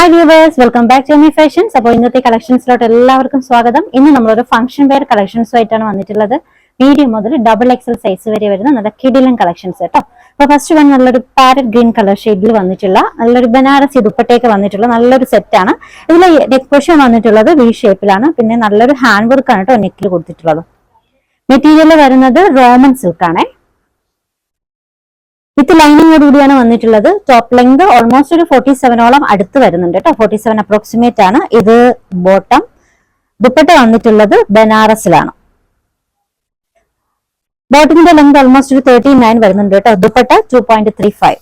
Hi viewers, welcome back to my fashions. അപ്പോൾ ഇന്നത്തെ കളക്ഷൻസിലോട്ട് എല്ലാവർക്കും സ്വാഗതം. ഇന്ന് നമ്മളൊരു ഫംഗ്ഷൻ വെയർ കളക്ഷൻസുമായിട്ടാണ് വന്നിട്ടുള്ളത്. മീഡിയം മുതൽ ഡബിൾ എക്സൽ സൈസ് വരെ വരുന്ന നല്ല കിടിലൻ കളക്ഷൻസ് കേട്ടോ. അപ്പോൾ ഫസ്റ്റ് വൺ നല്ലൊരു പാരറ്റ് ഗ്രീൻ കളർ ഷെയ്ഡിൽ വന്നിട്ടുള്ള നല്ലൊരു ബനാറസി ദുപ്പട്ടയൊക്കെ വന്നിട്ടുള്ള നല്ലൊരു സെറ്റാണ്. ഇതിൽ നെക്ക് പോർഷൻ വന്നിട്ടുള്ളത് വി ഷേപ്പിലാണ്. പിന്നെ നല്ലൊരു ഹാൻഡ് വർക്കാണ് കേട്ടോ നെക്കിൽ കൊടുത്തിട്ടുള്ളത്. മെറ്റീരിയൽ വരുന്നത് റോമൻ സിൽക്കാണേ. വിത്ത് ലൈനിങ്ങോട് കൂടിയാണ് വന്നിട്ടുള്ളത്. ടോപ്പ് ലെങ്ത് ഓൾമോസ്റ്റ് ഒരു 47ഓളം അടുത്ത് വരുന്നുണ്ട് കേട്ടോ. 47 അപ്രോക്സിമേറ്റ് ആണ്. ഇത് ബോട്ടം. ദുപ്പട്ട വന്നിട്ടുള്ളത് ബനാറസിലാണ്. ബോട്ടത്തിന്റെ ലെങ്ത് ഓൾമോസ്റ്റ് ഒരു 39 വരുന്നുണ്ട് കേട്ടോ. ദുപ്പട്ട 2.35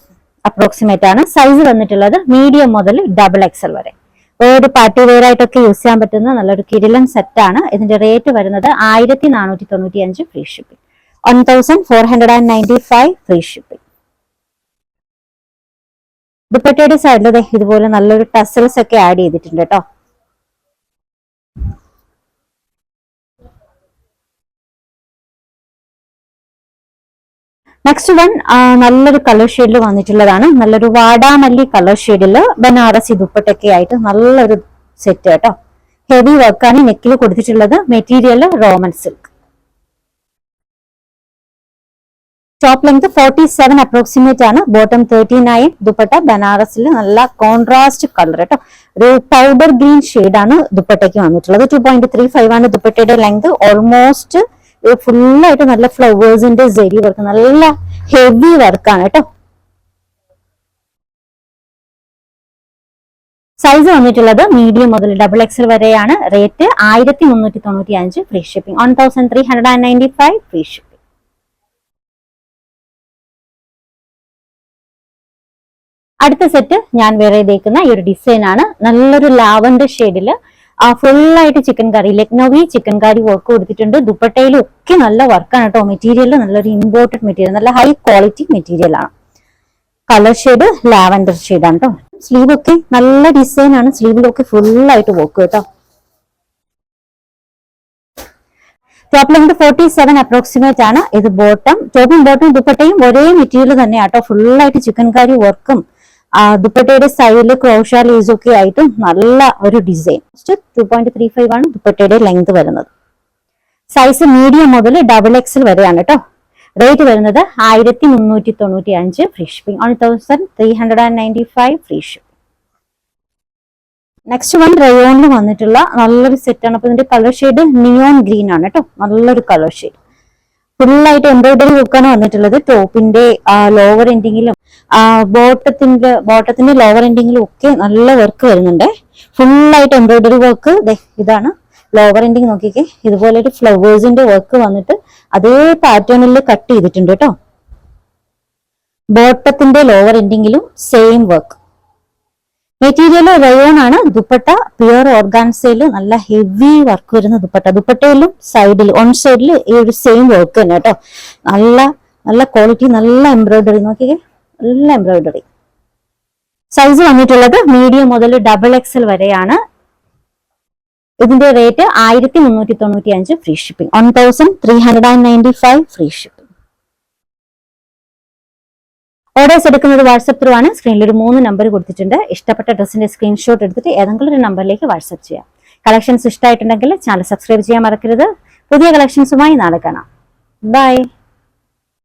അപ്രോക്സിമേറ്റ് ആണ്. സൈസ് വന്നിട്ടുള്ളത് മീഡിയം മുതൽ ഡബിൾ എക്സൽ വരെ. ഒരു പാർട്ടി വെയർ ആയിട്ടൊക്കെ യൂസ് ചെയ്യാൻ പറ്റുന്ന നല്ലൊരു കിടിലൻ സെറ്റ് ആണ്. ഇതിന്റെ റേറ്റ് വരുന്നത് 1495 ഫ്രീ ഷിപ്പിംഗ്, 1495 ഫ്രീ ഷിപ്പിംഗ്. ദുപ്പട്ടയുടെ സൈഡിൽ ഇതുപോലെ നല്ലൊരു ടസൽസ് ഒക്കെ ആഡ് ചെയ്തിട്ടുണ്ട് കേട്ടോ. നെക്സ്റ്റ് വൺ നല്ലൊരു കളർ ഷെയ്ഡിൽ വന്നിട്ടുള്ളതാണ്. നല്ലൊരു വാടാമല്ലി കളർ ഷെയ്ഡിൽ ബനാറസി ദുപ്പട്ടൊക്കെ ആയിട്ട് നല്ലൊരു സെറ്റ് കേട്ടോ. ഹെവി വർക്കാണ് നെക്കിൽ കൊടുത്തിട്ടുള്ളത്. Material Roman silk. Top length 47 approximate ആണ്. ബോട്ടം 39. ദുപ്പട്ട ബനാറസിൽ നല്ല കോൺട്രാസ്റ്റ് കളർ കേട്ടോ. ഒരു പൗഡർ ഗ്രീൻ ഷെയ്ഡ് ആണ് ദുപ്പട്ടയ്ക്ക് വന്നിട്ടുള്ളത്. 2.35 ആണ് ദുപ്പട്ടയുടെ ലെങ്ത്. ഓൾമോസ്റ്റ് ഫുള്ളായിട്ട് നല്ല ഫ്ലവേഴ്സിന്റെ ജെറി വർക്ക്, നല്ല ഹെവി വർക്കാണ് കേട്ടോ. സൈസ് വന്നിട്ടുള്ളത് മീഡിയം മുതൽ ഡബിൾ എക്സൽ വരെയാണ്. Rate 1395 free shipping, 1395 free shipping. അടുത്ത സെറ്റ് ഞാൻ വേറെ ചെയ്തേക്കുന്ന ഈ ഒരു ഡിസൈൻ ആണ്. നല്ലൊരു ലാവൻഡർ ഷെയ്ഡില് ഫുള്ളായിട്ട് ചിക്കൻ കറി, ലക്നൗവി ചിക്കൻ കറി വർക്ക് കൊടുത്തിട്ടുണ്ട്. ദുപ്പട്ടയിലും ഒക്കെ നല്ല വർക്കാണ് കേട്ടോ. മെറ്റീരിയൽ നല്ലൊരു ഇമ്പോർട്ടഡ് മെറ്റീരിയൽ, നല്ല ഹൈ ക്വാളിറ്റി മെറ്റീരിയൽ ആണ്. കളർ ഷെയ്ഡ് ലാവൻഡർ ഷെയ്ഡാണ് കേട്ടോ. സ്ലീവ് ഒക്കെ നല്ല ഡിസൈൻ ആണ്. സ്ലീവിലൊക്കെ ഫുള്ളായിട്ട് വർക്ക് കേട്ടോ. ടോപ്പ് ലെങ്ത് 47 അപ്രോക്സിമേറ്റ് ആണ്. ഇത് ബോട്ടം. ടോപ്പും ബോട്ടും ദുപ്പട്ടയും ഒരേ മെറ്റീരിയൽ തന്നെയാട്ടോ. ഫുള്ളായിട്ട് ചിക്കൻ കറി വർക്കും ദുപ്പട്ടയുടെ സൈഡില് ക്രോഷ ലീസ് ഒക്കെ ആയിട്ടും നല്ല ഒരു ഡിസൈൻ. 2.35 ആണ് ദുപ്പട്ടയുടെ ലെങ്ത് വരുന്നത്. സൈസ് മീഡിയം മുതൽ ഡബിൾ എക്സൽ വരെയാണ് കേട്ടോ. റേറ്റ് വരുന്നത് 1395 free shipping, 1395 free shipping. Next one റയോണിൽ വന്നിട്ടുള്ള നല്ലൊരു സെറ്റ് ആണ്. അപ്പൊ ഇതിന്റെ കളർ ഷെയ്ഡ് നിയോൺ ഗ്രീൻ ആണ് കേട്ടോ. നല്ലൊരു കളർ ഷെയ്ഡ്. ഫുള്ളായിട്ട് എംബ്രോയിഡറി വർക്കാണ് വന്നിട്ടുള്ളത്. ടോപ്പിന്റെ ലോവർ എൻഡിങ്ങിലും ബോട്ടത്തിന്റെ ലോവർ എൻഡിങ്ങിലും ഒക്കെ നല്ല വർക്ക് വരുന്നുണ്ട്. ഫുള്ളായിട്ട് എംബ്രോയിഡറി വർക്ക്. ഇതാണ് ലോവർ എൻഡിങ്. നോക്കിക്കേ, ഇതുപോലെ ഒരു ഫ്ലവേഴ്സിന്റെ വർക്ക് വന്നിട്ട് അതേ പാറ്റേണിൽ കട്ട് ചെയ്തിട്ടുണ്ട് കേട്ടോ. ബോട്ടത്തിന്റെ ലോവർ എൻഡിങ്ങിലും സെയിം വർക്ക്. മെറ്റീരിയൽ റയോൺ ആണ്. ദുപ്പട്ട പ്യുർ ഓർഗാൻസയില് നല്ല ഹെവി വർക്ക് വരുന്ന ദുപ്പട്ട. ദുപ്പട്ടയിലും സൈഡിൽ ഓൺ സൈഡിൽ ഈ ഒരു സെയിം വർക്ക് തന്നെ കേട്ടോ. നല്ല നല്ല ക്വാളിറ്റി, നല്ല എംബ്രോയിഡറി. നോക്കിയേ, നല്ല എംബ്രോയിഡറി. സൈസ് വന്നിട്ടുള്ളത് മീഡിയം മുതൽ ഡബിൾ എക്സൽ വരെയാണ്. ഇതിന്റെ rate 1395 free shipping, 1395 free shipping. Orders എടുക്കുന്നത് വാട്സ്ആപ്പ് ത്രൂ ആണ്. സ്ക്രീനിൽ ഒരു 3 നമ്പർ കൊടുത്തിട്ടുണ്ട്. ഇഷ്ടപ്പെട്ട ഡ്രസ്സിന്റെ സ്ക്രീൻഷോട്ട് എടുത്തിട്ട് ഏതെങ്കിലും ഒരു നമ്പറിലേക്ക് വാട്സ്ആപ്പ് ചെയ്യാം. കളക്ഷൻസ് ഇഷ്ടമായിട്ടുണ്ടെങ്കിൽ ചാനൽ സബ്സ്ക്രൈബ് ചെയ്യാൻ മറക്കരുത്. പുതിയ കളക്ഷൻസുമായി നാളെ കാണാം. ബൈ.